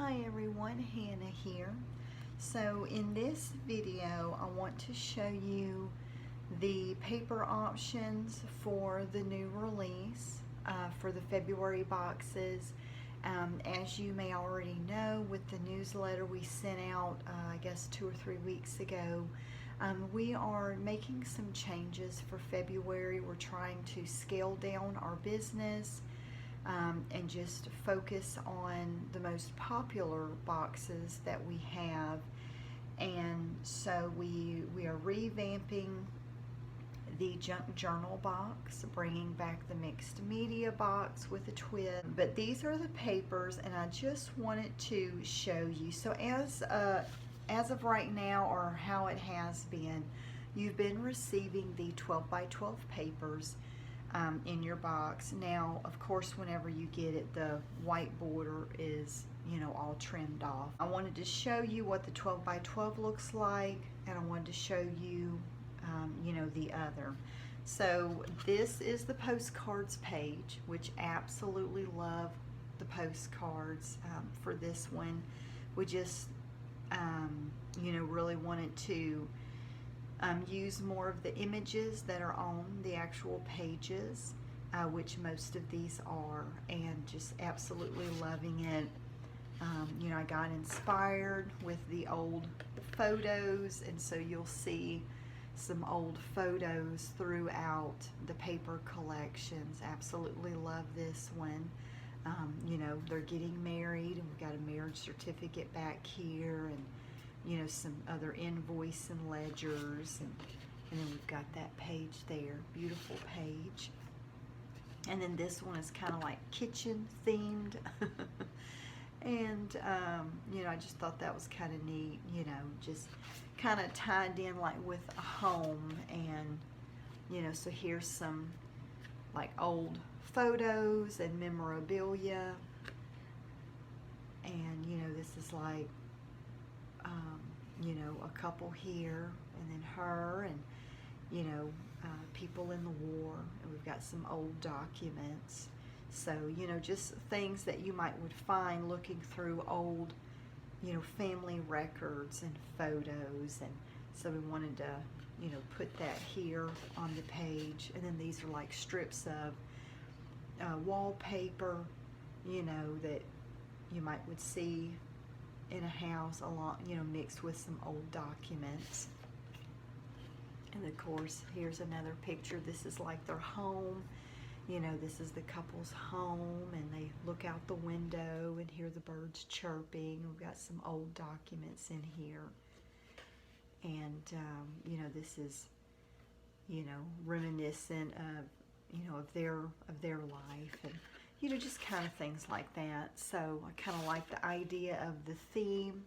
Hi everyone, Hannah here. So in this video I want to show you the paper options for the new release for the February boxes. As you may already know, with the newsletter we sent out I guess 2 or 3 weeks ago, we are making some changes for February. We're trying to scale down our business and just focus on the most popular boxes that we have. And so we are revamping the junk journal box, bringing back the mixed media box with a twist. But these are the papers, and I just wanted to show you. So as of right now, or how it has been, you've been receiving the 12 by 12 papers in your box. Now, of course, whenever you get it, the white border is, all trimmed off. I wanted to show you what the 12 by 12 looks like, and I wanted to show you, the other. So this is the postcards page, which absolutely love the postcards for this one. We just, really wanted to use more of the images that are on the actual pages, which most of these are, and just absolutely loving it. I got inspired with the old photos, and so you'll see some old photos throughout the paper collections. Absolutely love this one. They're getting married, and we've got a marriage certificate back here, and some other invoice and ledgers, and then we've got that page there, beautiful page. And then this one is kind of like kitchen themed. And I just thought that was kind of neat, just kind of tied in like with a home. And so here's some like old photos and memorabilia, and this is like a couple here, and then her, and people in the war, and we've got some old documents. So just things that you would find looking through old family records and photos. And so we wanted to put that here on the page. And then these are like strips of wallpaper that you would see in a house, along mixed with some old documents. And of course, here's another picture. This is like their home. This is the couple's home, and they look out the window and hear the birds chirping. We've got some old documents in here, and this is reminiscent of their life, and just kind of things like that. So I kind of like the idea of the theme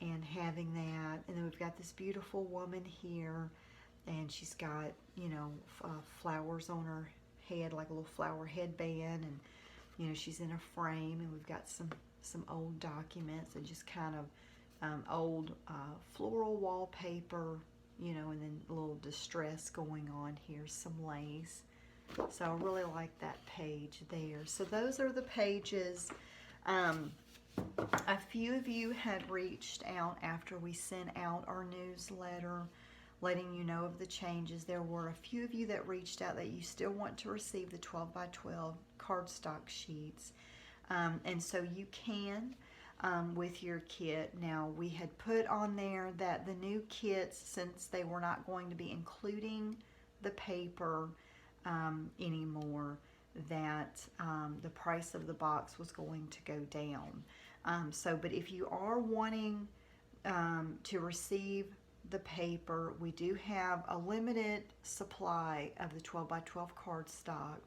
and having that. And then we've got this beautiful woman here, and she's got flowers on her head, like a little flower headband, and she's in a frame, and we've got some old documents, and just kind of old floral wallpaper, and then a little distress going on here, some lace. So I really like that page there. So those are the pages. A few of you had reached out after we sent out our newsletter, letting you know of the changes. There were a few of you that reached out that you still want to receive the 12 by 12 cardstock sheets. And so you can with your kit. Now, we had put on there that the new kits, since they were not going to be including the paper anymore, that the price of the box was going to go down. But if you are wanting to receive the paper, we do have a limited supply of the 12 by 12 cardstock,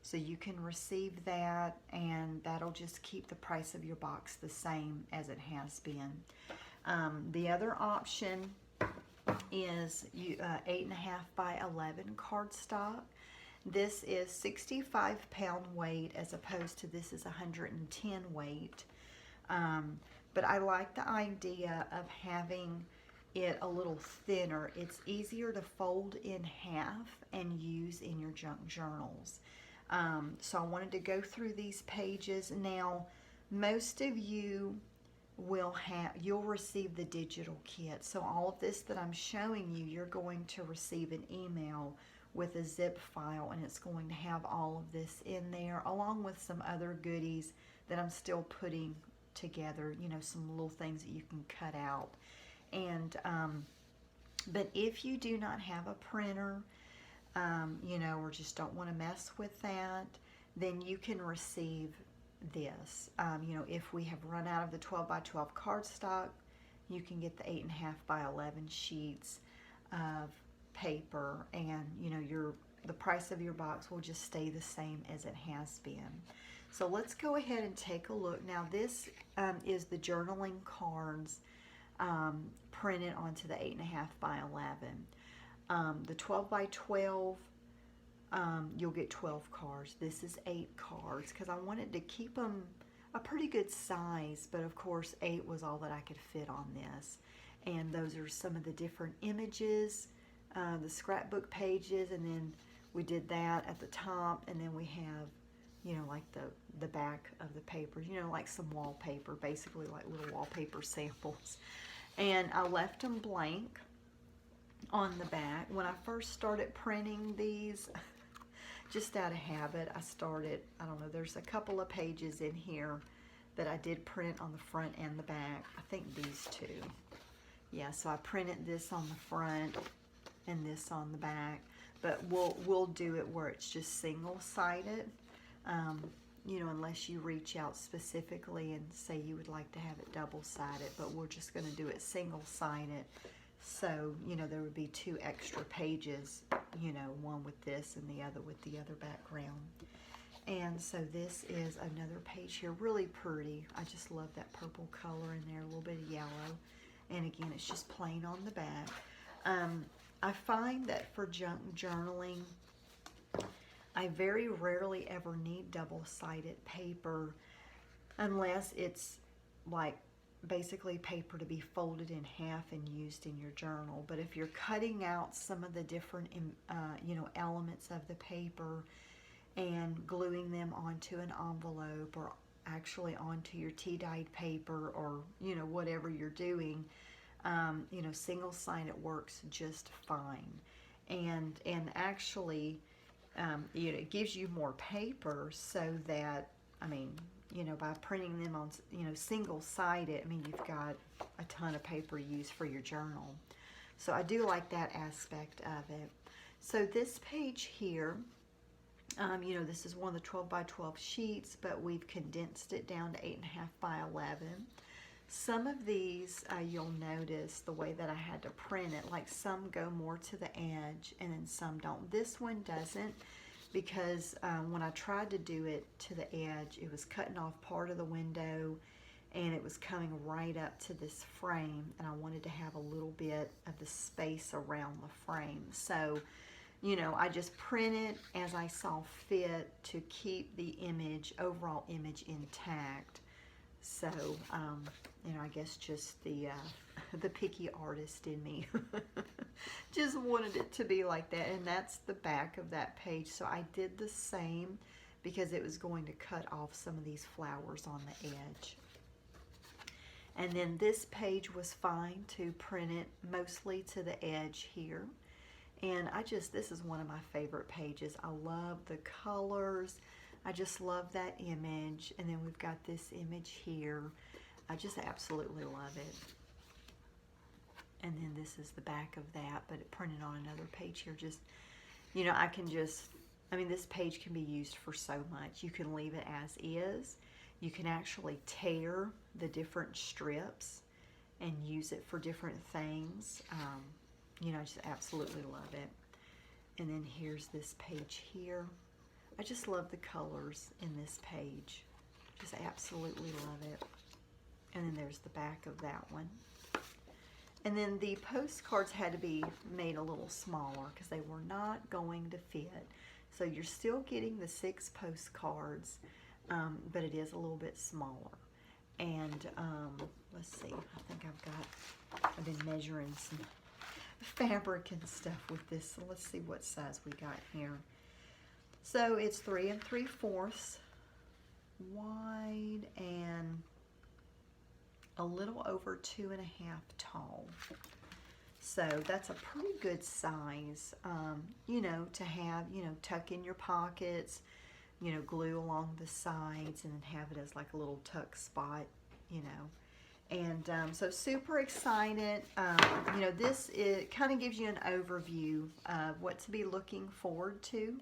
so you can receive that, and that'll just keep the price of your box the same as it has been. The other option is 8.5 by 11 cardstock. This is 65 pound weight, as opposed to this is 110 weight. But I like the idea of having it a little thinner. It's easier to fold in half and use in your junk journals. So I wanted to go through these pages. Now, most of you you'll receive the digital kit. So all of this that I'm showing you, you're going to receive an email with a zip file, and it's going to have all of this in there, along with some other goodies that I'm still putting together, you know, some little things that you can cut out. And but if you do not have a printer, you know, or just don't want to mess with that, then you can receive this. You know, if we have run out of the 12 by 12 cardstock, you can get the 8.5 by 11 sheets of paper, and you know, the price of your box will just stay the same as it has been. So let's go ahead and take a look. Now this is the journaling cards printed onto the 8.5 by 11. The 12 by 12, you'll get 12 cards. This is 8 cards because I wanted to keep them a pretty good size, but of course 8 was all that I could fit on this. And those are some of the different images, the scrapbook pages, and then we did that at the top, and then we have, you know, like the back of the paper, you know, like some wallpaper, basically like little wallpaper samples. And I left them blank on the back. When I first started printing these, just out of habit, I started, I don't know, there's a couple of pages in here that I did print on the front and the back. I think these two. Yeah, so I printed this on the front and this on the back, but we'll do it where it's just single-sided. You know, unless you reach out specifically and say you would like to have it double-sided, but we're just going to do it single-sided. So, you know, there would be 2 extra pages, you know, one with this and the other with the other background. And so this is another page here, really pretty. I just love that purple color in there, a little bit of yellow. And again, it's just plain on the back. I find that for junk journaling, I very rarely ever need double-sided paper unless it's like basically paper to be folded in half and used in your journal. But if you're cutting out some of the different you know, elements of the paper and gluing them onto an envelope or actually onto your tea-dyed paper, or you know, whatever you're doing, you know, single-sided works just fine. And actually, you know, it gives you more paper, so that, I mean, you know, by printing them on, you know, single-sided, I mean, you've got a ton of paper used for your journal. So I do like that aspect of it. So this page here, you know, this is one of the 12 by 12 sheets, but we've condensed it down to 8.5 by 11. Some of these, you'll notice the way that I had to print it, like some go more to the edge and then some don't. This one doesn't, because when I tried to do it to the edge, it was cutting off part of the window and it was coming right up to this frame, and I wanted to have a little bit of the space around the frame. So, you know, I just printed as I saw fit to keep the image, overall image, intact. So, you know, I guess just the picky artist in me just wanted it to be like that. And that's the back of that page. So I did the same because it was going to cut off some of these flowers on the edge. And then this page was fine to print it mostly to the edge here. And this is one of my favorite pages. I love the colors. I just love that image. And then we've got this image here. I just absolutely love it. And then this is the back of that, but it printed on another page here. Just, you know, I mean, this page can be used for so much. You can leave it as is. You can actually tear the different strips and use it for different things. You know, I just absolutely love it. And then here's this page here. I just love the colors in this page. Just absolutely love it. And then there's the back of that one. And then the postcards had to be made a little smaller because they were not going to fit. So you're still getting the 6 postcards, but it is a little bit smaller. And let's see, I think I've been measuring some fabric and stuff with this. So let's see what size we got here. So it's 3 3/4 wide and a little over 2.5 tall. So that's a pretty good size, you know, to have, you know, tuck in your pockets, you know, glue along the sides, and then have it as like a little tuck spot, you know. And so super excited. You know, it kind of gives you an overview of what to be looking forward to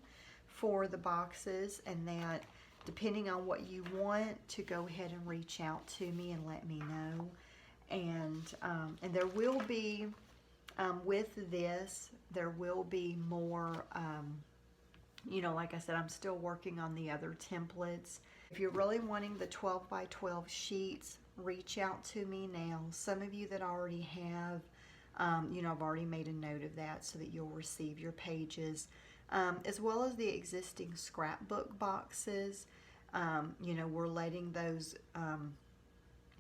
for the boxes, and that depending on what you want, to go ahead and reach out to me and let me know. And there will be, with this, there will be more, you know, like I said, I'm still working on the other templates. If you're really wanting the 12 by 12 sheets, reach out to me now. Some of you that already have, you know, I've already made a note of that so that you'll receive your pages, as well as the existing scrapbook boxes. You know, we're letting those,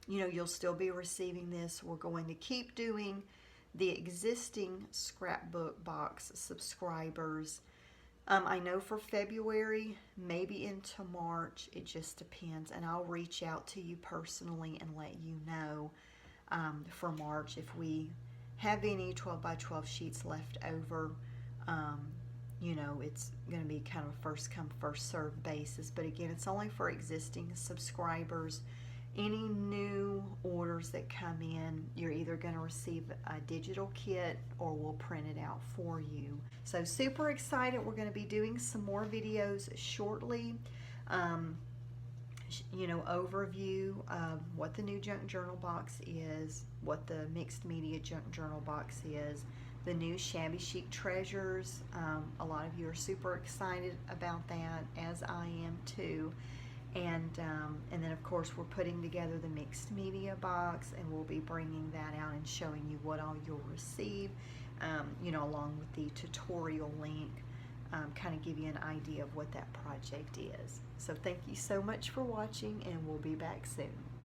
you know, you'll still be receiving this. We're going to keep doing the existing scrapbook box subscribers. I know for February, maybe into March, it just depends, and I'll reach out to you personally and let you know for March if we have any 12 by 12 sheets left over. You know, it's going to be kind of a first come, first served basis, but again, it's only for existing subscribers. Any new orders that come in, you're either going to receive a digital kit or we'll print it out for you. So super excited. We're going to be doing some more videos shortly. You know, overview of what the new junk journal box is, what the mixed media junk journal box is, the new shabby chic treasures. A lot of you are super excited about that, as I am too. And then of course we're putting together the mixed media box, and we'll be bringing that out and showing you what all you'll receive, you know, along with the tutorial link, kind of give you an idea of what that project is. So thank you so much for watching, and we'll be back soon.